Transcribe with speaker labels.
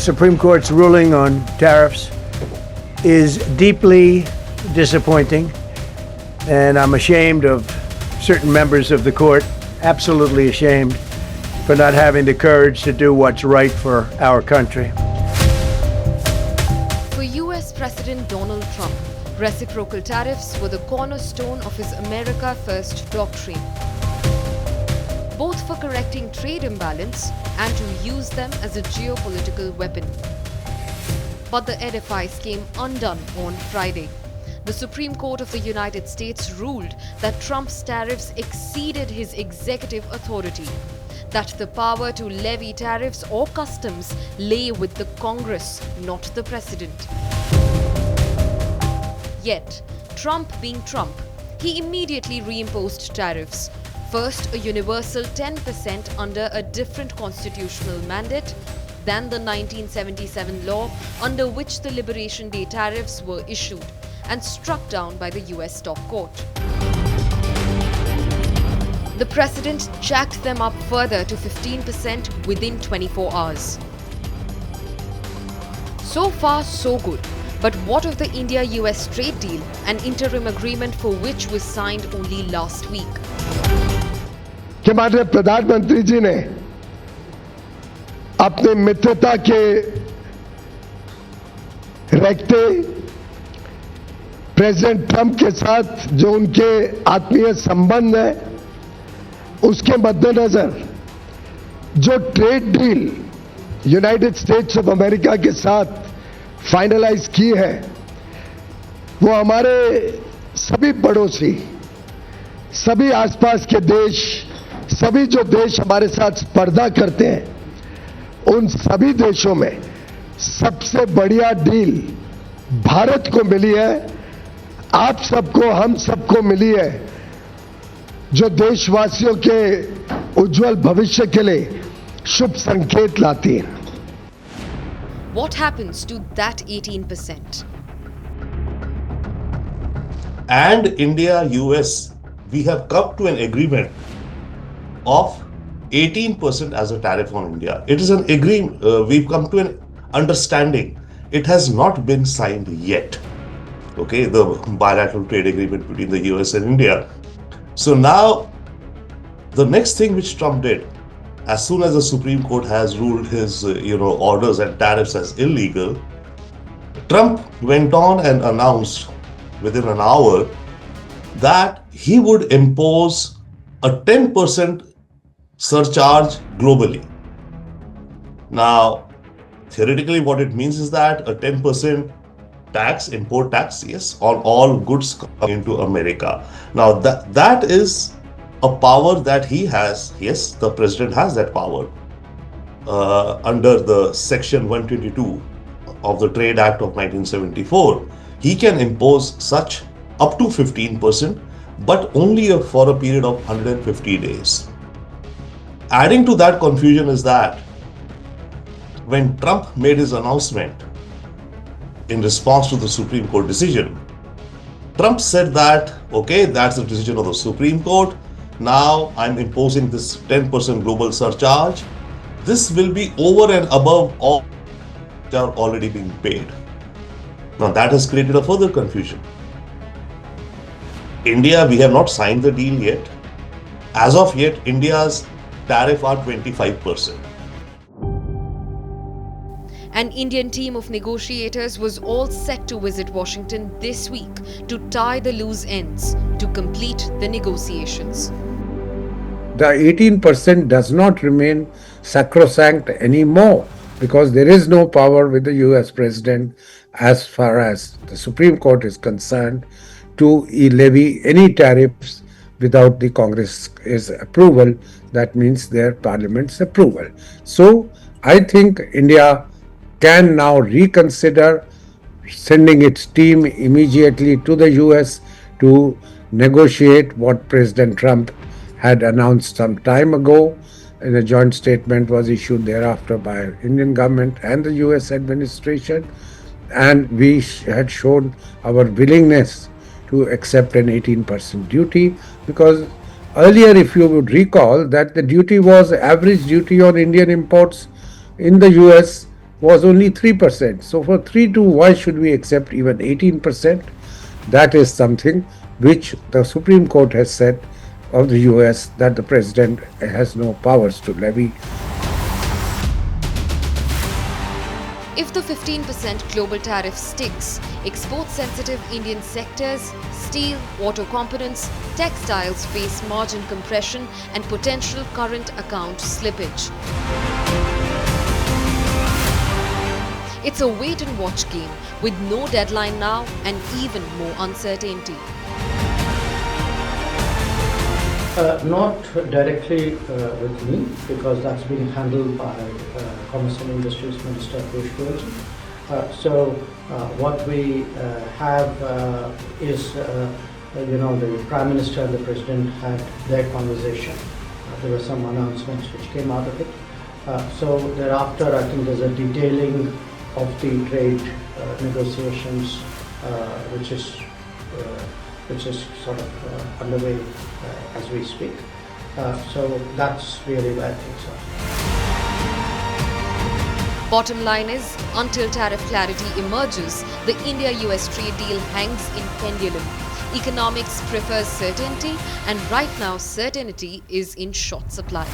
Speaker 1: Supreme Court's ruling on tariffs is deeply disappointing, and I'm ashamed of certain members of the court, absolutely ashamed, for not having the courage to do what's right for our country.
Speaker 2: For US President Donald Trump, reciprocal tariffs were the cornerstone of his America First doctrine, both for correcting trade imbalance and to use them as a geopolitical weapon. But the edifice came undone on Friday. The Supreme Court of the United States ruled that Trump's tariffs exceeded his executive authority, that the power to levy tariffs or customs lay with the Congress, not the President. Yet, Trump being Trump, he immediately reimposed tariffs. First, a universal 10% under a different constitutional mandate than the 1977 law under which the Liberation Day tariffs were issued and struck down by the US top court. The president jacked them up further to 15% within 24 hours. So far, so good. But what of the India-US trade deal, an interim agreement for which was signed only last week?
Speaker 3: कि माननीय प्रधानमंत्री जी ने अपने मित्रता के रखते president Trump के साथ जो उनके आत्मीय संबंध है उसके मद्देनजर जो trade deal United states of America के साथ फाइनलाइज की है वो हमारे सभी पड़ोसी, सभी आसपास के देश, सभी जो देश हमारे साथ स्पर्धा करते हैं उन सभी देशों में सबसे बढ़िया डील भारत को मिली है, आप सबको, हम सबको मिली है, जो देशवासियों के उज्जवल भविष्य के लिए शुभ संकेत लाती है.
Speaker 2: What happens to that 18%?
Speaker 4: And India, US, we have come to an agreement of 18% as a tariff on India. It is an agreement, we've come to an understanding. It has not been signed yet. Okay, the bilateral trade agreement between the US and India. So now, the next thing which Trump did, as soon as the Supreme Court has ruled his orders and tariffs as illegal, Trump went on and announced within an hour that he would impose a 10% surcharge globally. Now, theoretically, what it means is that a 10% tax, import tax, yes, on all goods coming into America. Now, that is a power that he has. Yes, the president has that power under the Section 122 of the Trade Act of 1974. He can impose such up to 15%, but only for a period of 150 days. Adding to that confusion is that when Trump made his announcement in response to the Supreme Court decision, Trump said that, okay, that's the decision of the Supreme Court. Now I'm imposing this 10% global surcharge. This will be over and above all that are already being paid. Now that has created a further confusion. India, we have not signed the deal yet. As of yet, India's tariff are 25%.
Speaker 2: An Indian team of negotiators was all set to visit Washington this week to tie the loose ends to complete the negotiations.
Speaker 1: The 18% does not remain sacrosanct anymore because there is no power with the US president as far as the Supreme Court is concerned to levy any tariffs without the Congress's approval. That means their parliament's approval. So I think India can now reconsider sending its team immediately to the US to negotiate what President Trump had announced some time ago. And a joint statement was issued thereafter by Indian government and the US administration. And we had shown our willingness to accept an 18% duty because earlier, if you would recall, that the duty was average duty on Indian imports in the US was only 3%. So for 3 to why should we accept even 18%? That is something which the Supreme Court has said of the US that the president has no powers to levy.
Speaker 2: If the 15% global tariff sticks, export-sensitive Indian sectors, steel, auto components, textiles face margin compression and potential current account slippage. It's a wait-and-watch game with no deadline now and even more uncertainty.
Speaker 5: Not directly with me, because that's being handled by Commerce and Industries Minister Piyush Goyal. So what we have is, the Prime Minister and the President had their conversation. There were some announcements which came out of it. So thereafter, I think there's a detailing of the trade negotiations, which is sort of underway as we speak. So that's really where things are.
Speaker 2: Bottom line is, until tariff clarity emerges, the India-US trade deal hangs in pendulum. Economics prefers certainty, and right now certainty is in short supply.